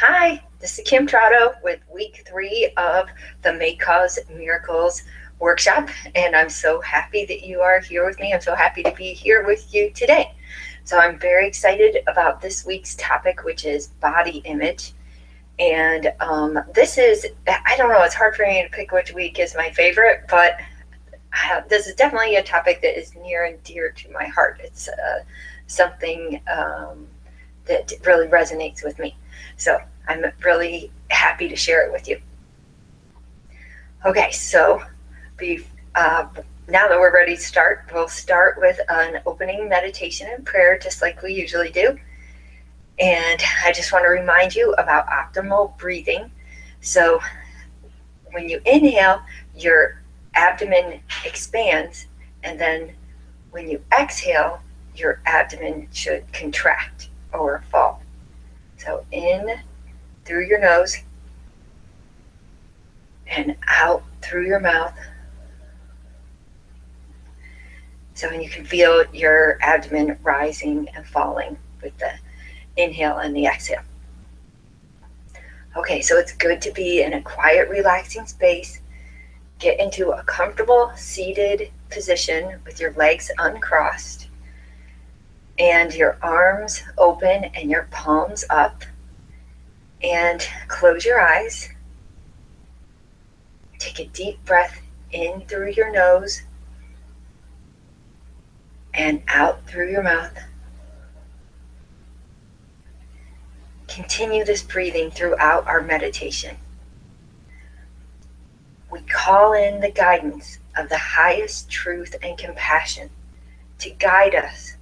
Hi, this is Kim Trotto with week 3 of the May Cause Miracles workshop, and I'm so happy that you are here with me. I'm so happy to be here with you today. So I'm very excited about this week's topic, which is body image. And this is, I don't know, it's hard for me to pick which week is my favorite, but this is definitely a topic that is near and dear to my heart. It's something that really resonates with me. So I'm really happy to share it with you. Okay, so now that we're ready to start, we'll start with an opening meditation and prayer, just like we usually do. And I just want to remind you about optimal breathing. So when you inhale, your abdomen expands, and then when you exhale, your abdomen should contract or fall. So in through your nose and out through your mouth. So you can feel your abdomen rising and falling with the inhale and the exhale. Okay, so it's good to be in a quiet, relaxing space. Get into a comfortable seated position with your legs uncrossed and your arms open and your palms up. And close your eyes. Take a deep breath in through your nose and out through your mouth. Continue this breathing throughout our meditation. We call in the guidance of the highest truth and compassion to guide us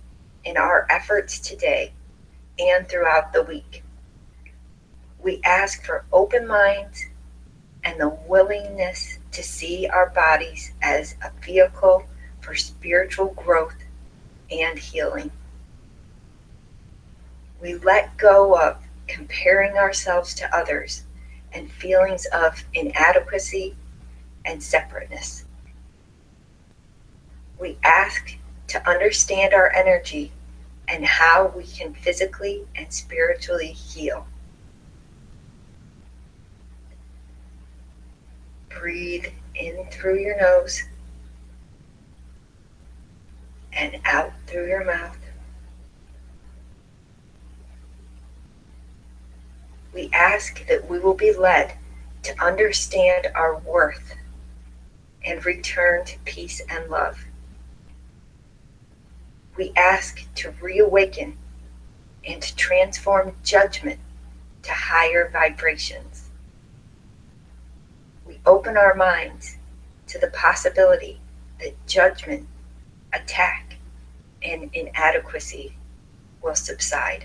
in our efforts today and throughout the week. We ask for open minds and the willingness to see our bodies as a vehicle for spiritual growth and healing. We let go of comparing ourselves to others and feelings of inadequacy and separateness. We ask to understand our energy and how we can physically and spiritually heal. Breathe in through your nose and out through your mouth. We ask that we will be led to understand our worth and return to peace and love. We ask to reawaken and to transform judgment to higher vibrations. We open our minds to the possibility that judgment, attack, and inadequacy will subside.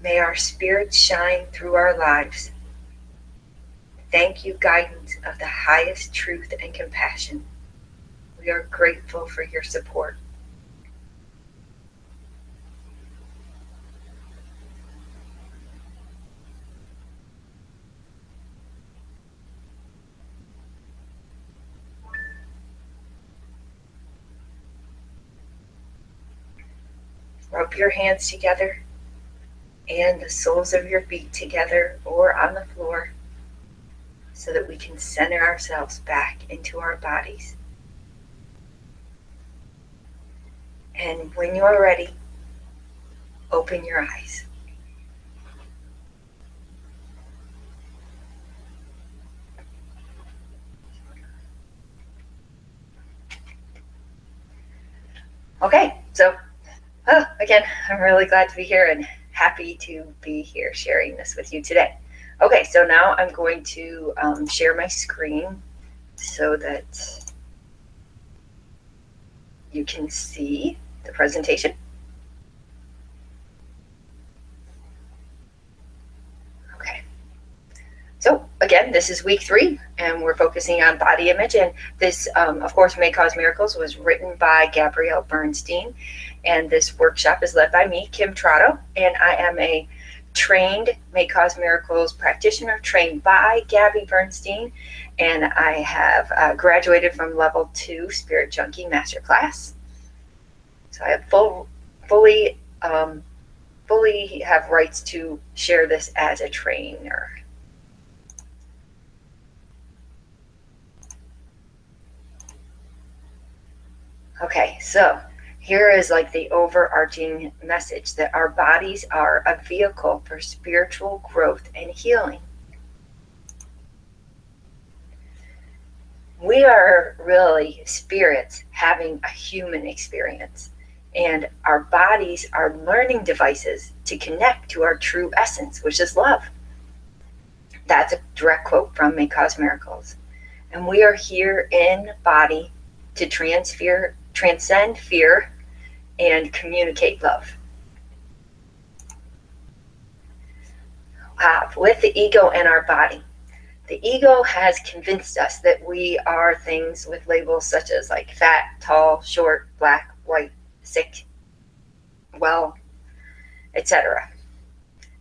May our spirits shine through our lives. Thank you, guidance of the highest truth and compassion. We are grateful for your support. Rub your hands together and the soles of your feet together or on the floor so that we can center ourselves back into our bodies. And when you are ready, open your eyes. Okay, so again, I'm really glad to be here and happy to be here sharing this with you today. Okay, so now I'm going to share my screen so that you can see the presentation. Okay, so again, this is week 3 and we're focusing on body image, and this of course May Cause Miracles was written by Gabrielle Bernstein, and this workshop is led by me, Kim Trotto, and I am a trained May Cause Miracles practitioner trained by Gabby Bernstein, and I have graduated from level 2 Spirit Junkie Masterclass. So I have fully have rights to share this as a trainer. Okay, so here is like the overarching message that our bodies are a vehicle for spiritual growth and healing. We are really spirits having a human experience, and our bodies are learning devices to connect to our true essence, which is love. That's a direct quote from May Cause Miracles. And we are here in body to transcend fear and communicate love. With the ego and our body, the ego has convinced us that we are things with labels such as like fat, tall, short, black, white, sick, well, etc.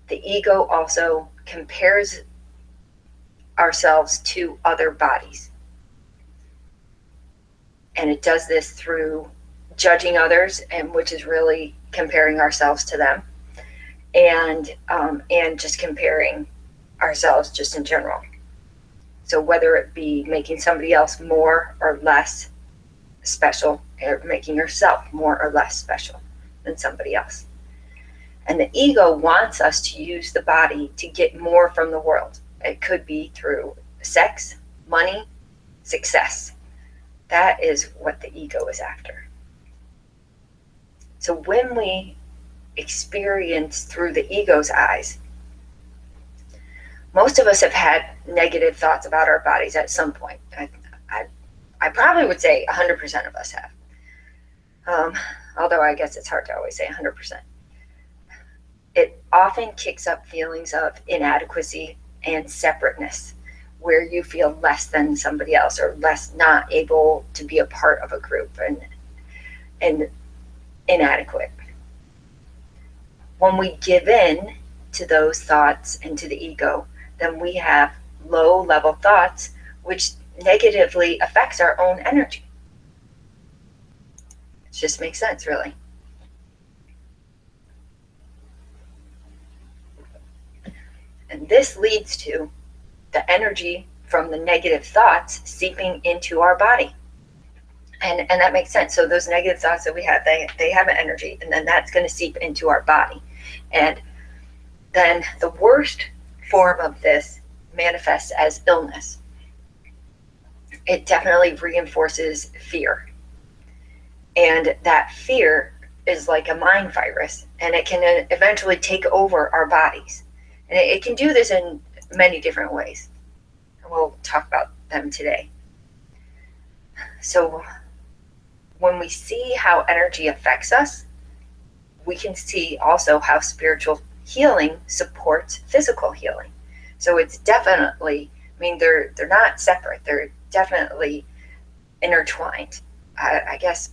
The ego also compares ourselves to other bodies. And it does this through judging others, and which is really comparing ourselves to them, and just comparing ourselves just in general. So whether it be making somebody else more or less special, or making yourself more or less special than somebody else. And the ego wants us to use the body to get more from the world. It could be through sex, money, success. That is what the ego is after. So when we experience through the ego's eyes, most of us have had negative thoughts about our bodies at some point. I probably would say 100% of us have. Although I guess it's hard to always say 100%. It often kicks up feelings of inadequacy and separateness, where you feel less than somebody else, or less, not able to be a part of a group, and inadequate. When we give in to those thoughts and to the ego, then we have low level thoughts, which negatively affects our own energy. It just makes sense, really. And this leads to the energy from the negative thoughts seeping into our body. And that makes sense. So those negative thoughts that we have, they have an energy, and then that's going to seep into our body. And then the worst form of this manifests as illness. It definitely reinforces fear. And that fear is like a mind virus, and it can eventually take over our bodies. And it can do this in many different ways. And we'll talk about them today. So when we see how energy affects us, we can see also how spiritual healing supports physical healing. So it's definitely, I mean, they're not separate. They're definitely intertwined. I guess,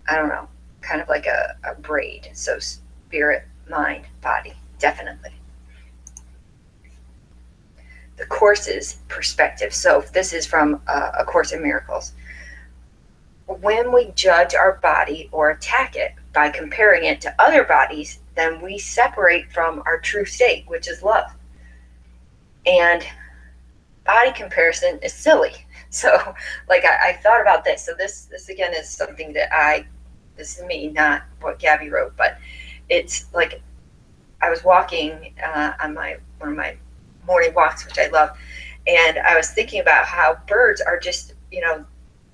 I don't know, kind of like a braid. So spirit, mind, body, definitely. The Course's perspective. So this is from A Course in Miracles. When we judge our body or attack it by comparing it to other bodies, then we separate from our true state, which is love. And body comparison is silly. So like I thought about this. So this again is something that this is me, not what Gabby wrote, but it's like I was walking on one of my morning walks, which I love, and I was thinking about how birds are just,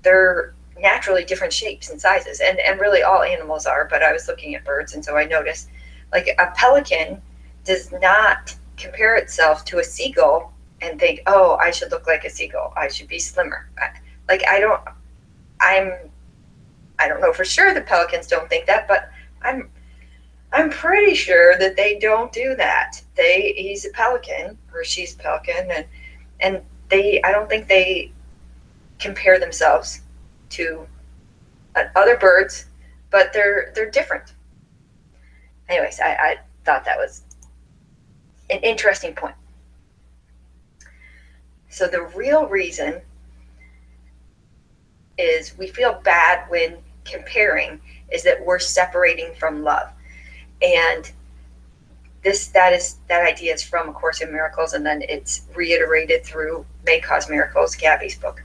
they're naturally different shapes and sizes, and really all animals are, but I was looking at birds, and so I noticed like a pelican does not compare itself to a seagull and think, oh, I should look like a seagull, I should be slimmer. I don't know for sure the pelicans don't think that, but I'm pretty sure that they don't do that. He's a pelican, or she's a pelican, and I don't think they compare themselves to other birds, but they're different. Anyways, I thought that was an interesting point. So the real reason is we feel bad when comparing is that we're separating from love. And that idea is from A Course in Miracles, and then it's reiterated through May Cause Miracles, Gabby's book.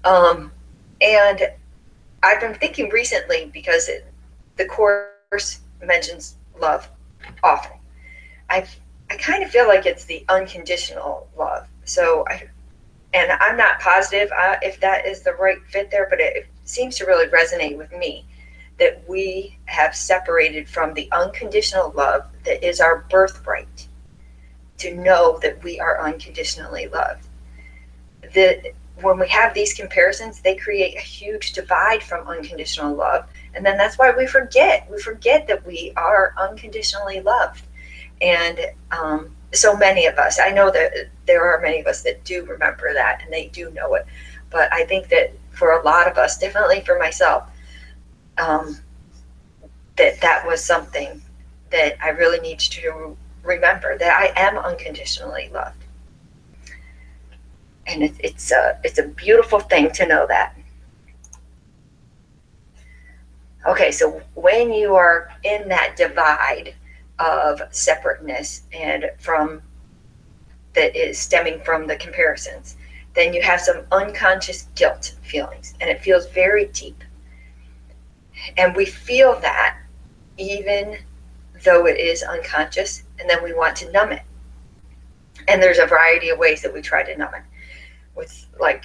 And I've been thinking recently, because the Course mentions love often. I kind of feel like it's the unconditional love. So I'm not positive if that is the right fit there, but it seems to really resonate with me that we have separated from the unconditional love that is our birthright, to know that we are unconditionally loved. That when we have these comparisons, they create a huge divide from unconditional love. And then that's why we forget that we are unconditionally loved. And so many of us, I know that there are many of us that do remember that, and they do know it. But I think that for a lot of us, definitely for myself, that was something that I really need to remember, that I am unconditionally loved. And it's a beautiful thing to know that. Okay, so when you are in that divide of separateness and that is stemming from the comparisons, then you have some unconscious guilt feelings, and it feels very deep. And we feel that even though it is unconscious, and then we want to numb it. And there's a variety of ways that we try to numb it, with like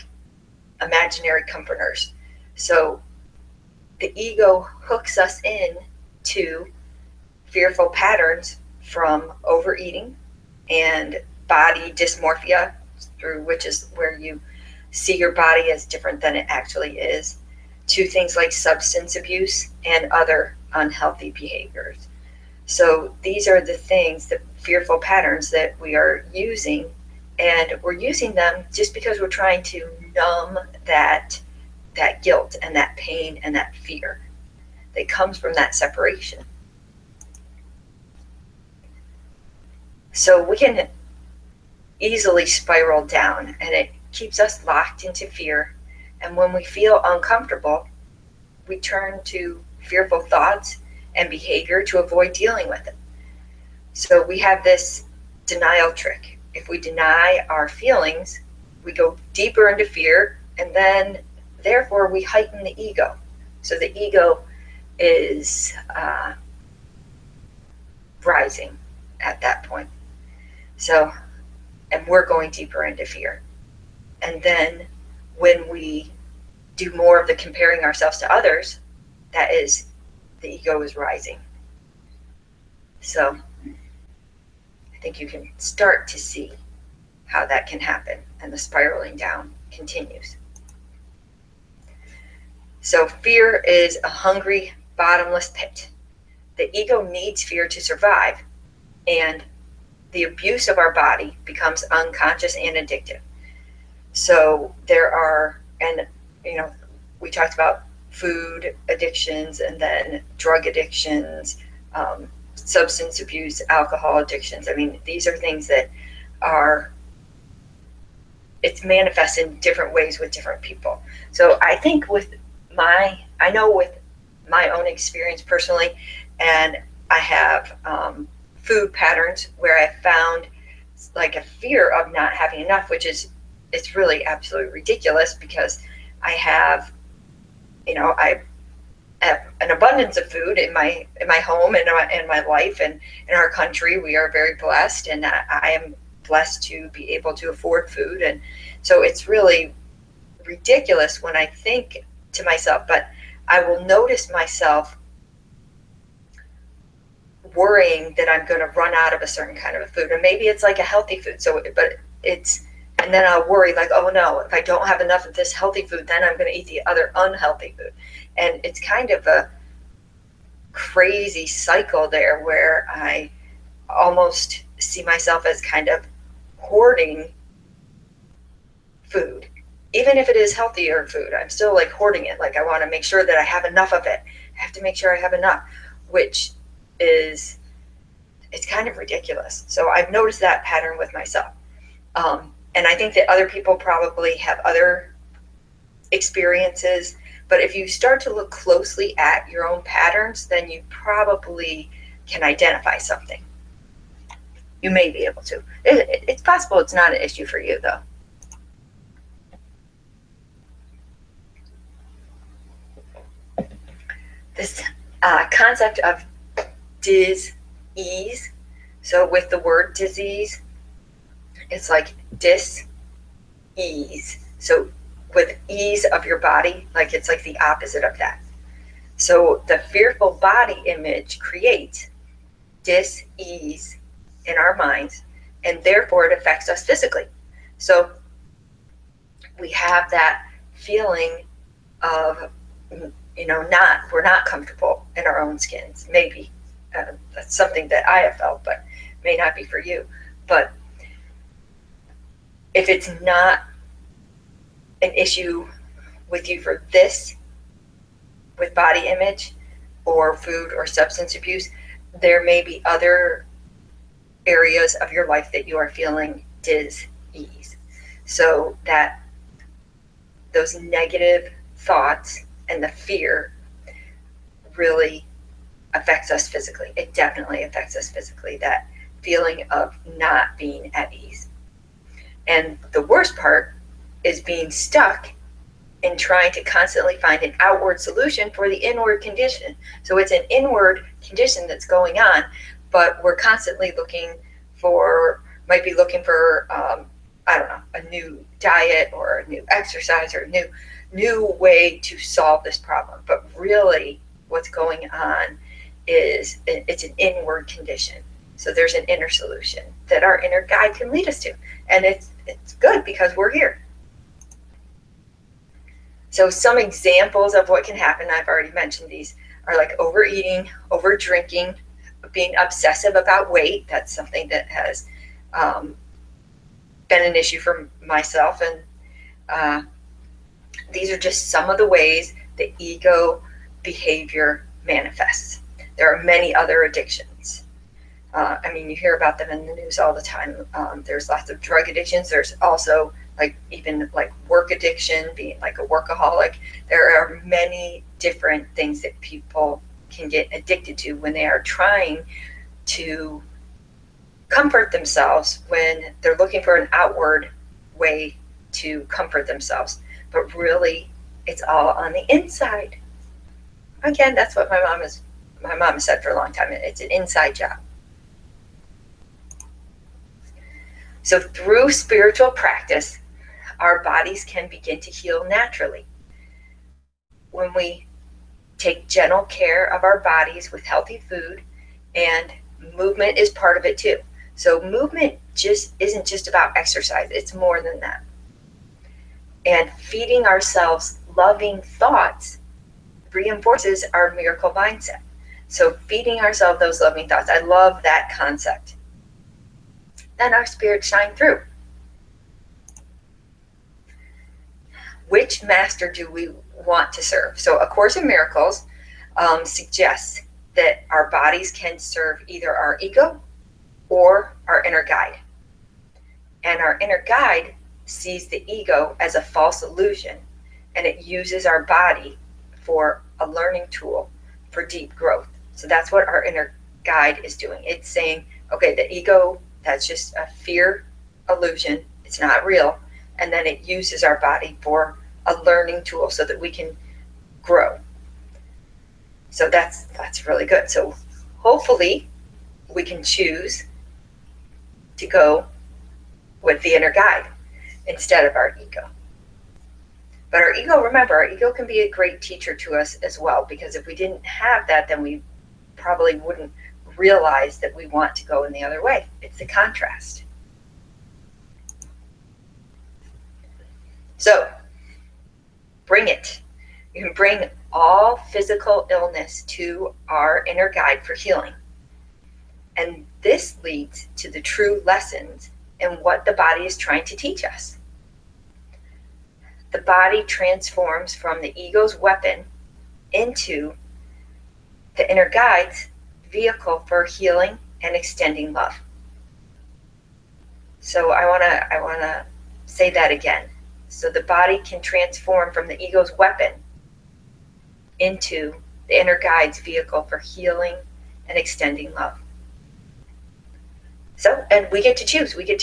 imaginary comforters. So the ego hooks us in to fearful patterns from overeating and body dysmorphia, which is where you see your body as different than it actually is, to things like substance abuse and other unhealthy behaviors. So these are the things, the fearful patterns that we are using, and we're using them just because we're trying to numb that guilt and that pain and that fear that comes from that separation. So we can easily spiral down, and it keeps us locked into fear. And when we feel uncomfortable, we turn to fearful thoughts and behavior to avoid dealing with it. So we have this denial trick. If we deny our feelings, we go deeper into fear, and then therefore we heighten the ego. So the ego is rising at that point. So, and we're going deeper into fear. And then when we do more of the comparing ourselves to others, that is, the ego is rising. So I think you can start to see how that can happen, and the spiraling down continues. So fear is a hungry, bottomless pit. The ego needs fear to survive, and the abuse of our body becomes unconscious and addictive. So there are, and we talked about food addictions, and then drug addictions, substance abuse, alcohol addictions. I mean, these are things that it's manifest in different ways with different people. So I think with my own experience personally, and I have food patterns where I found like a fear of not having enough, it's really absolutely ridiculous, because I have an abundance of food in my home and in my life, and in our country. We are very blessed, and I am blessed to be able to afford food. And so it's really ridiculous when I think to myself, but I will notice myself worrying that I'm going to run out of a certain kind of a food, or maybe it's like a healthy food. And then I'll worry like, oh no, if I don't have enough of this healthy food, then I'm going to eat the other unhealthy food. And it's kind of a crazy cycle there, where I almost see myself as kind of hoarding food. Even if it is healthier food, I'm still like hoarding it. Like I want to make sure that I have enough of it. I have to make sure I have enough, which it's kind of ridiculous. So I've noticed that pattern with myself. And I think that other people probably have other experiences, But if you start to look closely at your own patterns, then you probably can identify something. You may be able to. It's possible it's not an issue for you, though. This concept of dis-ease. So with the word disease, it's like dis-ease. So with ease of your body, like it's like the opposite of that. So the fearful body image creates dis-ease in our minds, and therefore it affects us physically. So we have that feeling of, we're not comfortable in our own skins. Maybe that's something that I have felt, but may not be for you. But if it's not an issue with you for this, with body image or food or substance abuse, there may be other areas of your life that you are feeling dis-ease. So that those negative thoughts and the fear really affects us physically. It definitely affects us physically, that feeling of not being at ease. And the worst part is being stuck in trying to constantly find an outward solution for the inward condition. So it's an inward condition that's going on, but we're constantly might be looking for, a new diet or a new exercise or a new way to solve this problem. But really what's going on is it's an inward condition. So there's an inner solution that our inner guide can lead us to. And it's good because we're here. So some examples of what can happen, I've already mentioned these, are like overeating, over drinking, being obsessive about weight. That's something that has been an issue for myself. And these are just some of the ways the ego behavior manifests. There are many other addictions. You hear about them in the news all the time. There's lots of drug addictions. There's also even work addiction, being like a workaholic. There are many different things that people can get addicted to when they are trying to comfort themselves, when they're looking for an outward way to comfort themselves. But really, it's all on the inside. Again, that's what my mom has said for a long time. It's an inside job. So through spiritual practice, our bodies can begin to heal naturally. When we take gentle care of our bodies with healthy food, and movement is part of it too. So movement isn't just about exercise, it's more than that. And feeding ourselves loving thoughts reinforces our miracle mindset. So feeding ourselves those loving thoughts, I love that concept. Then our spirits shine through. Which master do we want to serve? So A Course in Miracles suggests that our bodies can serve either our ego or our inner guide. And our inner guide sees the ego as a false illusion, and it uses our body for a learning tool for deep growth. So that's what our inner guide is doing. It's saying, okay, the ego, that's just a fear illusion. It's not real. And then it uses our body for a learning tool so that we can grow. So that's really good. So hopefully we can choose to go with the inner guide instead of our ego. But our ego, remember, our ego can be a great teacher to us as well, because if we didn't have that, then we probably wouldn't realize that we want to go in the other way. It's the contrast. So bring it. You can bring all physical illness to our inner guide for healing. And this leads to the true lessons in what the body is trying to teach us. The body transforms from the ego's weapon into the inner guide's vehicle for healing and extending love. So I want to say that again. So the body can transform from the ego's weapon into the inner guide's vehicle for healing and extending love. So, and we get to choose. We can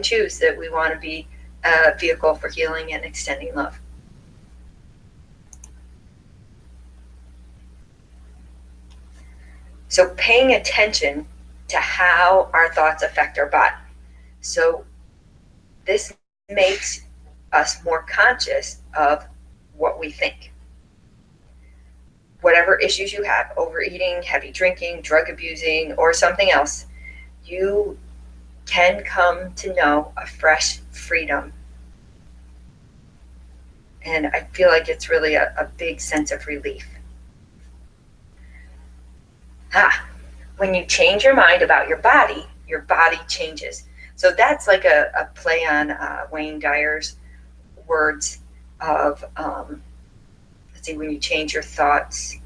choose that we want to be a vehicle for healing and extending love. So paying attention to how our thoughts affect our body. So this makes us more conscious of what we think. Whatever issues you have, overeating, heavy drinking, drug abusing, or something else, you can come to know a fresh freedom. And I feel like it's really a big sense of relief. When you change your mind about your body changes. So that's like a play on Wayne Dyer's words of, let's see, when you change your thoughts.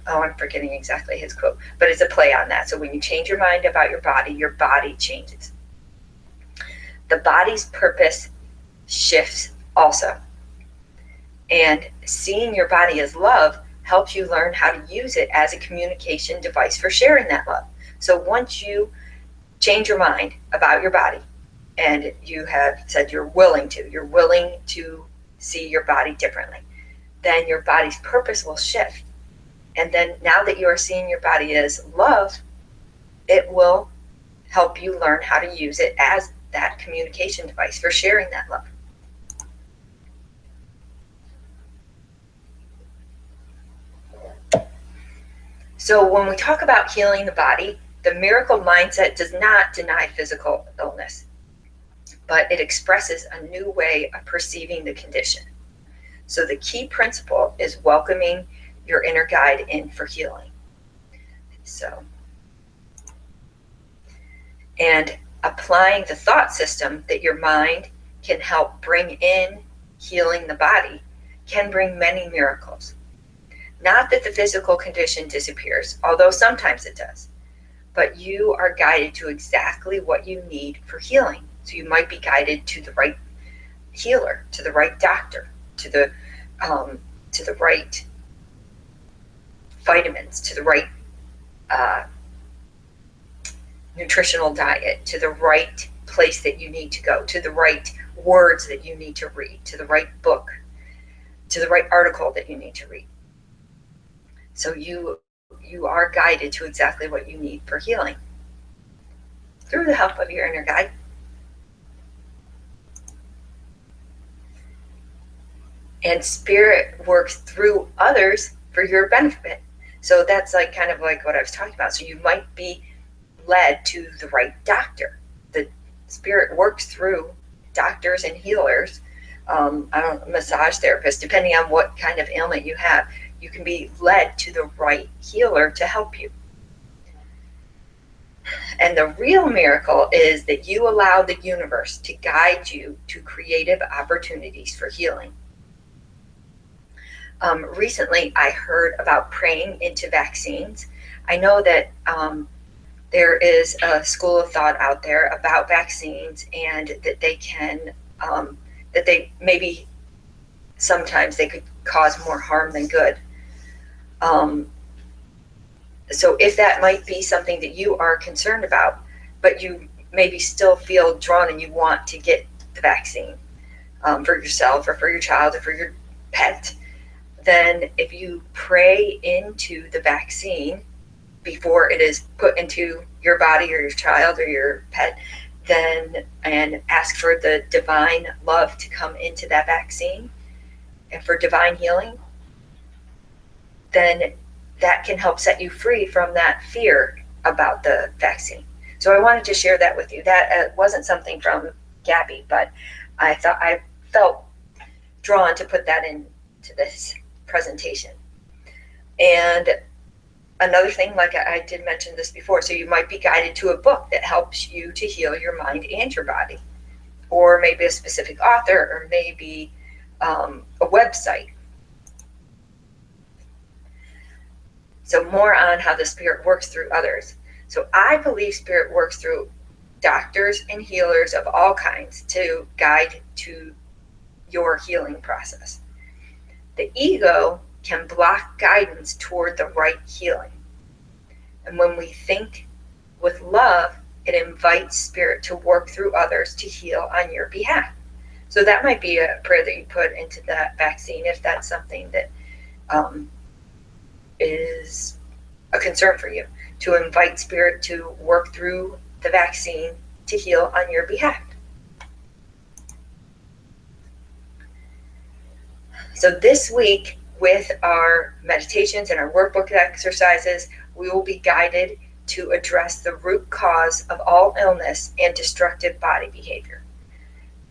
I'm forgetting exactly his quote, but it's a play on that. So when you change your mind about your body changes. The body's purpose shifts also. And seeing your body as love helps you learn how to use it as a communication device for sharing that love. So once you change your mind about your body, and you have said you're willing to see your body differently, then your body's purpose will shift. And then now that you are seeing your body as love, it will help you learn how to use it as that communication device for sharing that love. So when we talk about healing the body, the miracle mindset does not deny physical illness, but it expresses a new way of perceiving the condition. So the key principle is welcoming your inner guide in for healing. And applying the thought system that your mind can help bring in healing the body can bring many miracles. Not that the physical condition disappears, although sometimes it does, but you are guided to exactly what you need for healing. So you might be guided to the right healer, to the right doctor, to the right vitamins, to the right nutritional diet, to the right place that you need to go, to the right words that you need to read, to the right book, to the right article that you need to read. So you are guided to exactly what you need for healing through the help of your inner guide. And spirit works through others for your benefit. So that's like kind of like what I was talking about. So you might be led to the right doctor. The spirit works through doctors and healers, massage therapists, depending on what kind of ailment you have. You can be led to the right healer to help you. And the real miracle is that you allow the universe to guide you to creative opportunities for healing. Recently, I heard about praying into vaccines. I know that there is a school of thought out there about vaccines, and that they can, that they maybe sometimes they could cause more harm than good. So if that might be something that you are concerned about, but you maybe still feel drawn and you want to get the vaccine for yourself or for your child or for your pet, then if you pray into the vaccine before it is put into your body or your child or your pet, then and ask for the divine love to come into that vaccine and for divine healing, then that can help set you free from that fear about the vaccine. So I wanted to share that with you. That wasn't something from Gabby, but I felt drawn to put that into this presentation. And another thing, like I did mention this before, so you might be guided to a book that helps you to heal your mind and your body, or maybe a specific author, or maybe a website. So more on how the spirit works through others. So I believe spirit works through doctors and healers of all kinds to guide to your healing process. The ego can block guidance toward the right healing. And when we think with love, it invites spirit to work through others to heal on your behalf. So that might be a prayer that you put into that vaccine if that's something that is a concern for you, to invite spirit to work through the vaccine to heal on your behalf. So this week, with our meditations and our workbook exercises, we will be guided to address the root cause of all illness and destructive body behavior.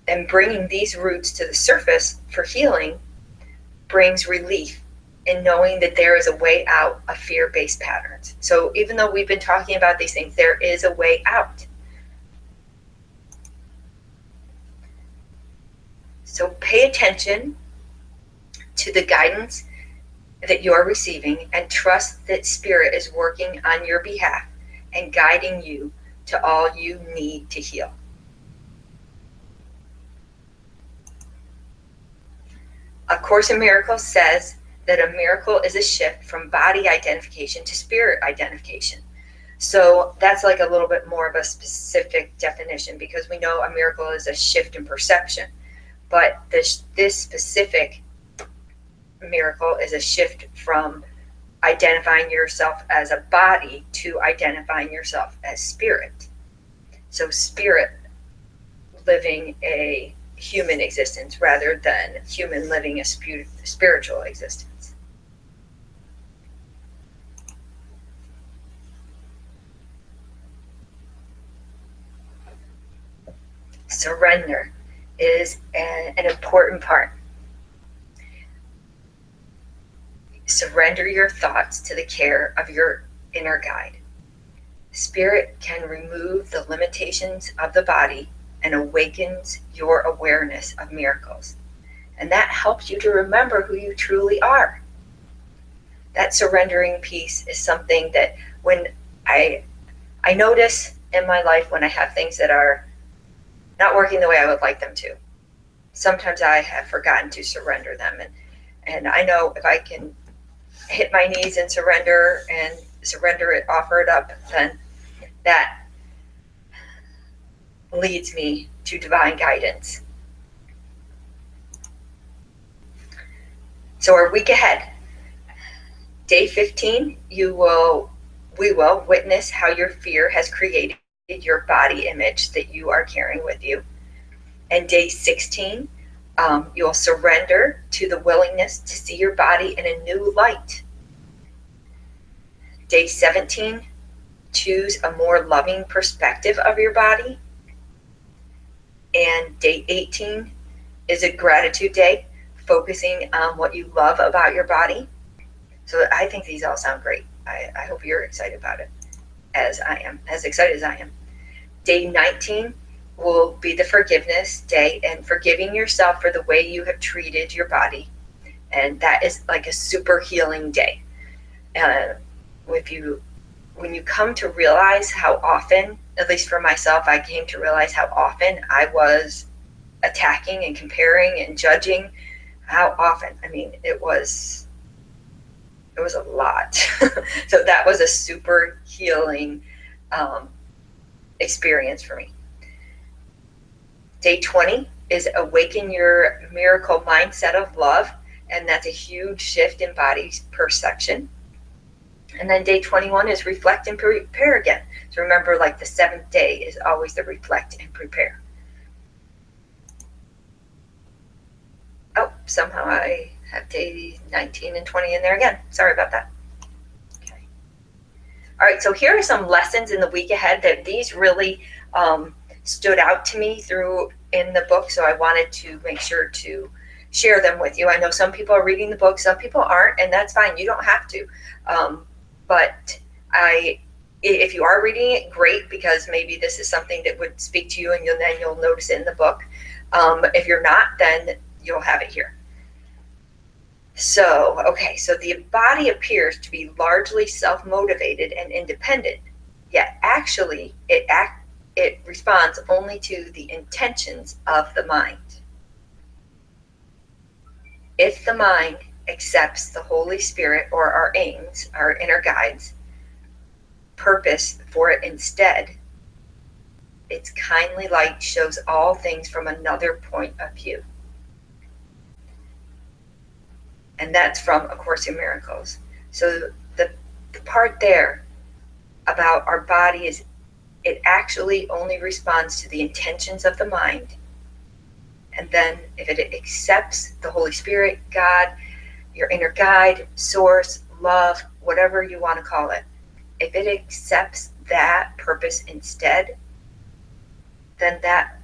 And bringing these roots to the surface for healing brings relief in knowing that there is a way out of fear-based patterns. So even though we've been talking about these things, there is a way out. So pay attention to the guidance that you are receiving and trust that spirit is working on your behalf and guiding you to all you need to heal. A Course in Miracles says that a miracle is a shift from body identification to spirit identification. So that's like a little bit more of a specific definition, because we know a miracle is a shift in perception. But this specific miracle is a shift from identifying yourself as a body to identifying yourself as spirit. So spirit living a human existence rather than human living a spiritual existence. Surrender is an important part. Surrender your thoughts to the care of your inner guide. Spirit can remove the limitations of the body and awakens your awareness of miracles. And that helps you to remember who you truly are. That surrendering piece is something that when I notice in my life when I have things that are not working the way I would like them to, sometimes I have forgotten to surrender them. And I know if I can hit my knees and surrender it, offer it up, then that leads me to divine guidance. So our week ahead, day 15, we will witness how your fear has created your body image that you are carrying with you. And day 16, you'll surrender to the willingness to see your body in a new light. Day 17, choose a more loving perspective of your body. And day 18 is a gratitude day, focusing on what you love about your body. So I think these all sound great. I hope you're excited about it, as I am, as excited as I am. Day 19 will be the forgiveness day and forgiving yourself for the way you have treated your body. And that is like a super healing day. When you come to realize how often, at least for myself, I came to realize how often I was attacking and comparing and judging. How often? I mean, it was a lot. So that was a super healing experience for me. Day 20 is awaken your miracle mindset of love, and that's a huge shift in body perception. And then day 21 is reflect and prepare again. So remember, like the 7th day is always the reflect and prepare. Oh, somehow I have day 19 and 20 in there again. Sorry about that. Okay. All right, so here are some lessons in the week ahead that these really stood out to me in the book. So I wanted to make sure to share them with you. I know some people are reading the book, some people aren't, and that's fine. You don't have to. But if you are reading it, great, because maybe this is something that would speak to you, and then you'll notice it in the book. If you're not, then you'll have it here. So the body appears to be largely self-motivated and independent, yet actually it responds only to the intentions of the mind. If the mind accepts the Holy Spirit or our aims, our inner guides, purpose for it instead, its kindly light shows all things from another point of view. And that's from A Course in Miracles. So the part there about our body is it actually only responds to the intentions of the mind. And then if it accepts the Holy Spirit, God, your inner guide, source, love, whatever you want to call it, if it accepts that purpose instead, then that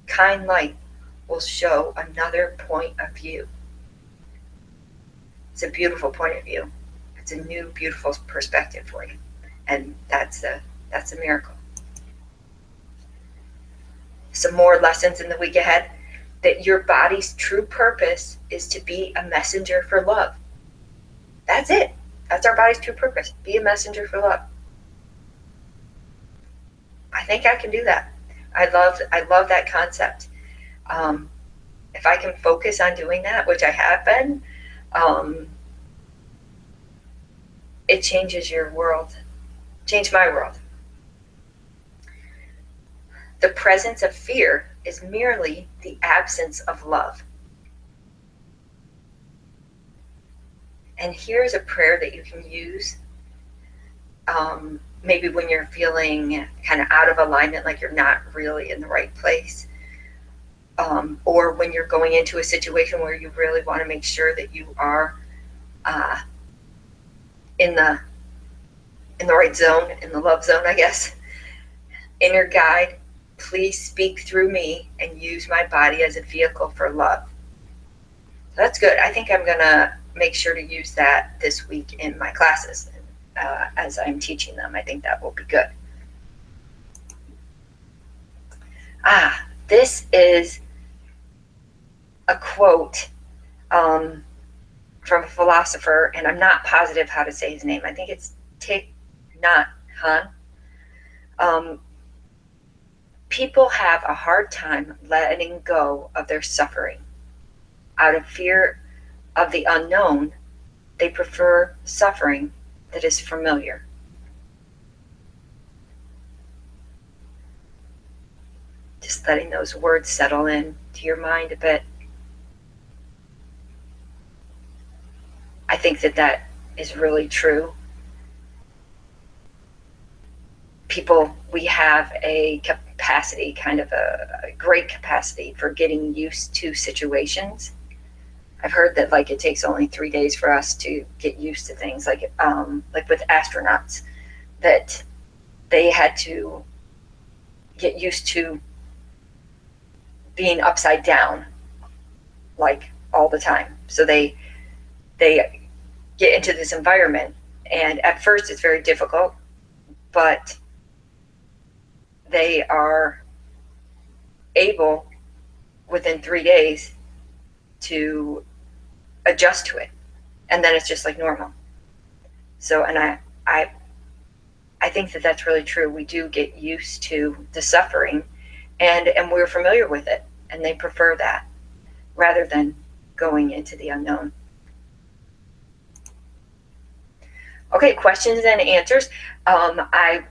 kind light will show another point of view. It's a beautiful point of view. It's a new, beautiful perspective for you. And that's a miracle. Some more lessons in the week ahead, that your body's true purpose is to be a messenger for love. That's it. That's our body's true purpose. Be a messenger for love. I think I can do that. I love that concept. If I can focus on doing that, which I have been, it changes your world. Changed my world. The presence of fear is merely the absence of love. And here's a prayer that you can use. Maybe when you're feeling kind of out of alignment, like you're not really in the right place. Or when you're going into a situation where you really want to make sure that you are in the right zone, in the love zone, I guess. Inner guide, please speak through me and use my body as a vehicle for love. So that's good. I think I'm going to make sure to use that this week in my classes as I'm teaching them. I think that will be good. This is a quote from a philosopher, and I'm not positive how to say his name. I think it's Thich Nhat Hanh. People have a hard time letting go of their suffering. Out of fear of the unknown, they prefer suffering that is familiar. Just letting those words settle in to your mind a bit. I think that is really true. People, we have a capacity, kind of a great capacity for getting used to situations. I've heard that it takes only 3 days for us to get used to things, like with astronauts, that they had to get used to being upside down all the time. So they get into this environment, and at first it's very difficult, but they are able within 3 days to adjust to it, and then it's just like normal. So, and I think that's really true. We do get used to the suffering, and we're familiar with it, and they prefer that rather than going into the unknown. Okay, questions and answers. I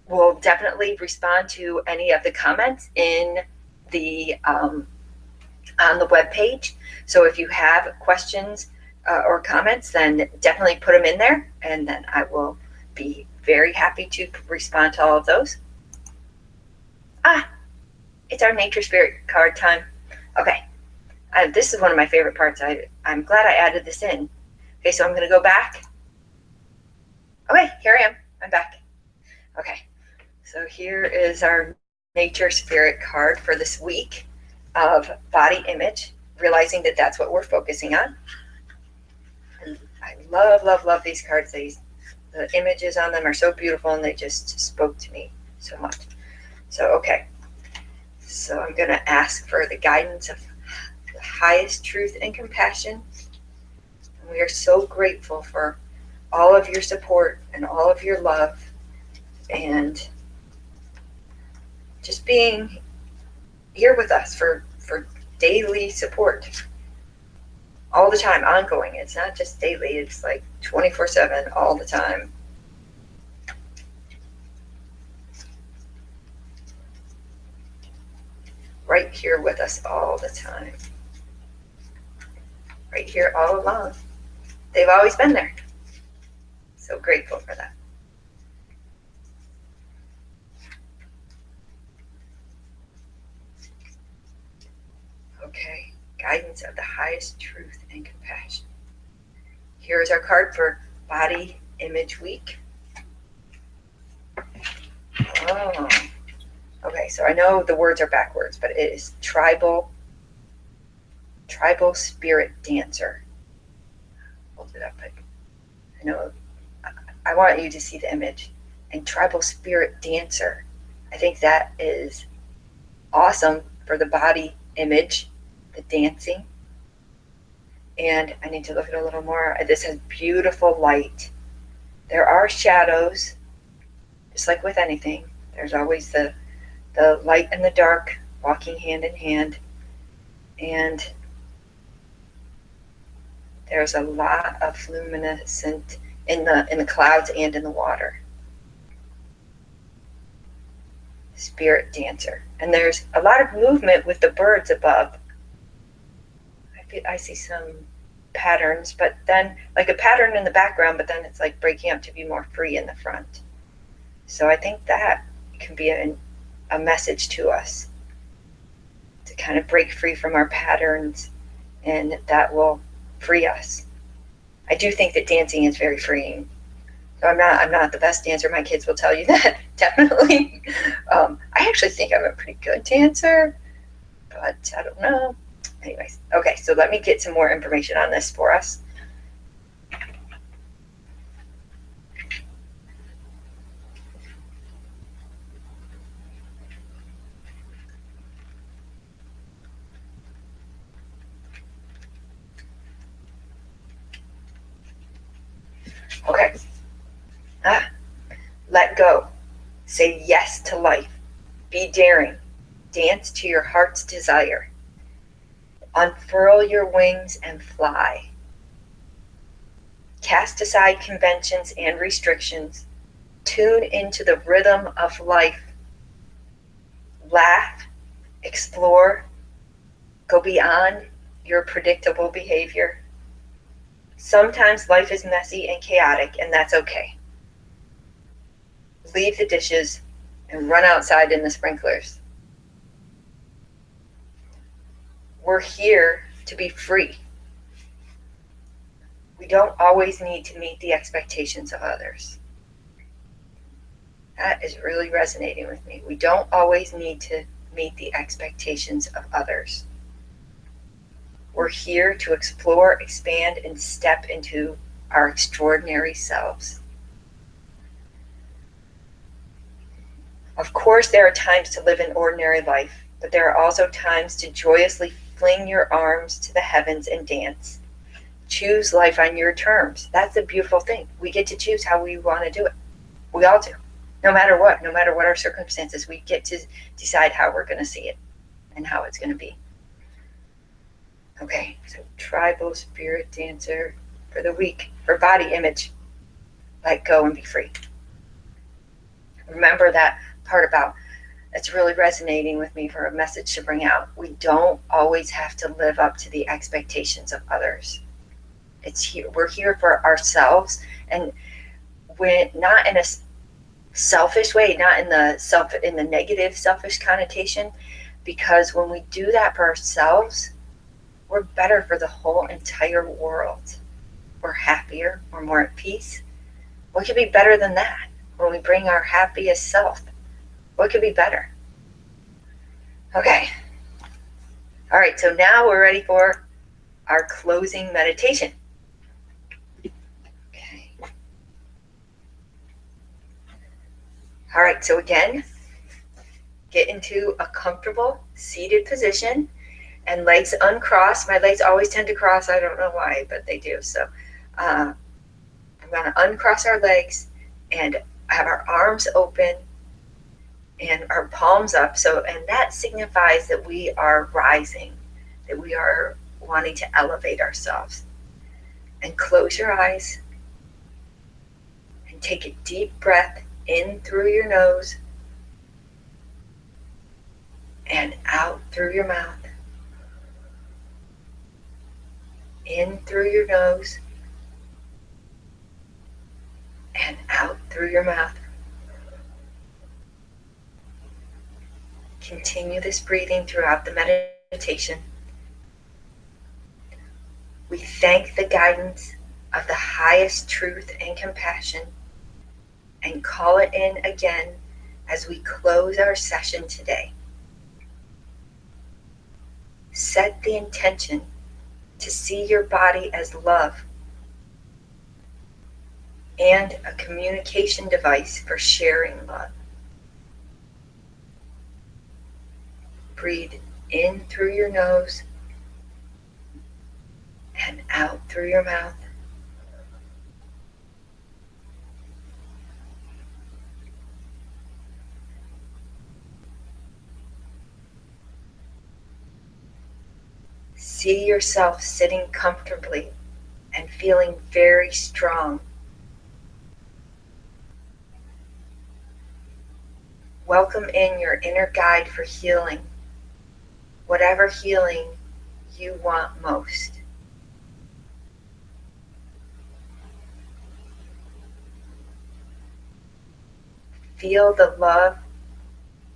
will definitely respond to any of the comments in the on the webpage. So if you have questions or comments, then definitely put them in there, and then I will be very happy to respond to all of those. It's our nature spirit card time. Okay, this is one of my favorite parts. I'm glad I added this in. Okay, so I'm going to go back. Okay, here I am. I'm back. Okay, so here is our nature spirit card for this week of body image, realizing that that's what we're focusing on. And I love these cards. The images on them are so beautiful, and they just spoke to me so much. So, okay. So I'm going to ask for the guidance of the highest truth and compassion. And we are so grateful for all of your support and all of your love, and just being here with us for daily support. all the time, ongoing. It's not just daily, it's like 24/7, all the time. Right here with us all the time. Right here all along. They've always been there. So grateful for that. Okay, guidance of the highest truth and compassion. Here is our card for Body Image Week. Oh, okay, so I know the words are backwards, but it is tribal spirit dancer. Hold it up. I know. I want you to see the image. And tribal spirit dancer. I think that is awesome for the body image, the dancing. And I need to look at it a little more. This has beautiful light. There are shadows, just like with anything. There's always the light and the dark walking hand in hand. And there's a lot of luminescent in the clouds and in the water. Spirit dancer. And there's a lot of movement with the birds above. I see some patterns, but then like a pattern in the background, but then it's like breaking up to be more free in the front. So I think that can be a message to us to kind of break free from our patterns, and that will free us. I do think that dancing is very freeing. So I'm not the best dancer. My kids will tell you that, definitely. I actually think I'm a pretty good dancer, but I don't know. Anyways, okay, so let me get some more information on this for us. Okay. Let go. Say yes to life. Be daring. Dance to your heart's desire. Unfurl your wings and fly. Cast aside conventions and restrictions. Tune into the rhythm of life. Laugh, explore, go beyond your predictable behavior. Sometimes life is messy and chaotic, and that's okay. Leave the dishes and run outside in the sprinklers. We're here to be free. We don't always need to meet the expectations of others. That is really resonating with me. We don't always need to meet the expectations of others. We're here to explore, expand, and step into our extraordinary selves. Of course, there are times to live an ordinary life, but there are also times to joyously fling your arms to the heavens and dance. Choose life on your terms. That's the beautiful thing. We get to choose how we want to do it. We all do. No matter what our circumstances, we get to decide how we're going to see it and how it's going to be. Okay, so tribal spirit dancer for the week, for body image. Let go and be free. Remember that part about it's really resonating with me for a message to bring out. We don't always have to live up to the expectations of others. It's here. We're here for ourselves, and when not in a selfish way, not in the negative selfish connotation, because when we do that for ourselves, we're better for the whole entire world. We're happier, we're more at peace. What could be better than that? When we bring our happiest self, what could be better? Okay. All right, so now we're ready for our closing meditation. Okay. All right, so again, get into a comfortable seated position and legs uncrossed. My legs always tend to cross. I don't know why, but they do. So I'm going to uncross our legs and have our arms open and our palms up. And that signifies that we are rising, that we are wanting to elevate ourselves. And close your eyes and take a deep breath in through your nose and out through your mouth. In through your nose and out through your mouth. Continue this breathing throughout the meditation. We thank the guidance of the highest truth and compassion and call it in again as we close our session today. Set the intention to see your body as love and a communication device for sharing love. Breathe in through your nose and out through your mouth. See yourself sitting comfortably and feeling very strong. Welcome in your inner guide for healing, whatever healing you want most. Feel the love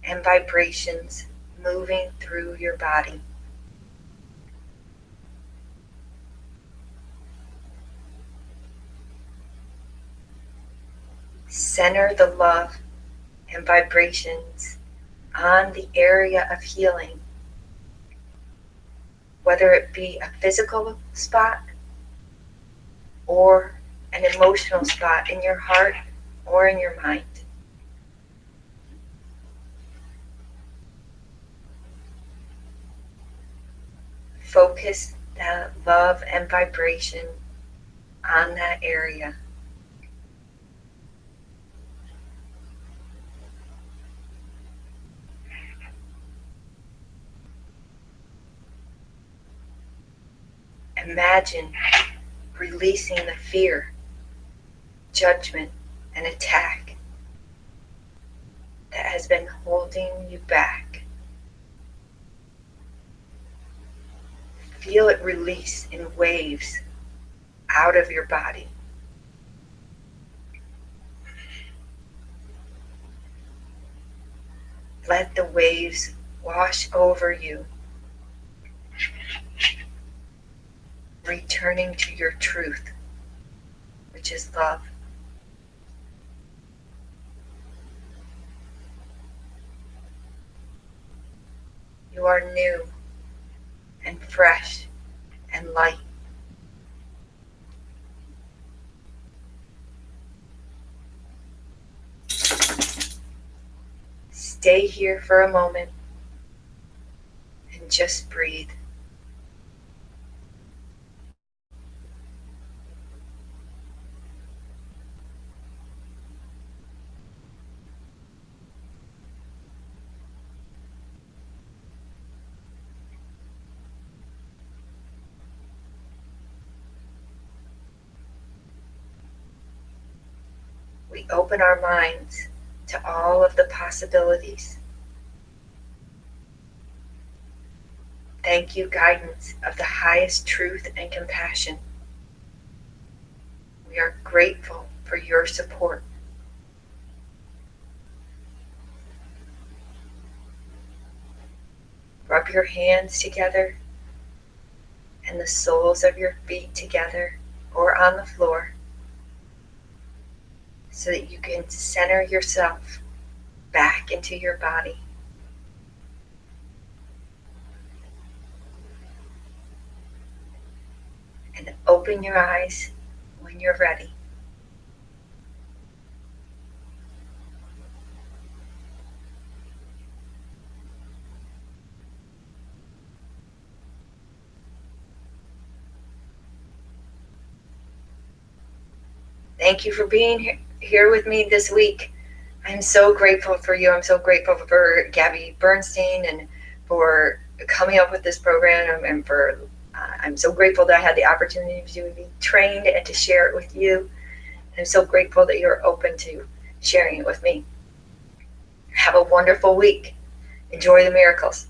and vibrations moving through your body. Center the love and vibrations on the area of healing, whether it be a physical spot or an emotional spot in your heart or in your mind. Focus that love and vibration on that area. Imagine releasing the fear, judgment, and attack that has been holding you back. Feel it release in waves out of your body. Let the waves wash over you, returning to your truth, which is love. You are new and fresh and light. Stay here for a moment and just breathe. We open our minds to all of the possibilities. Thank you, guidance of the highest truth and compassion. We are grateful for your support. Rub your hands together and the soles of your feet together or on the floor, so that you can center yourself back into your body. And open your eyes when you're ready. Thank you for being here with me this week. I'm so grateful for you. I'm so grateful for Gabby Bernstein and for coming up with this program and for I'm so grateful that I had the opportunity to be trained and to share it with you. I'm so grateful that you're open to sharing it with me. Have a wonderful week. Enjoy the miracles.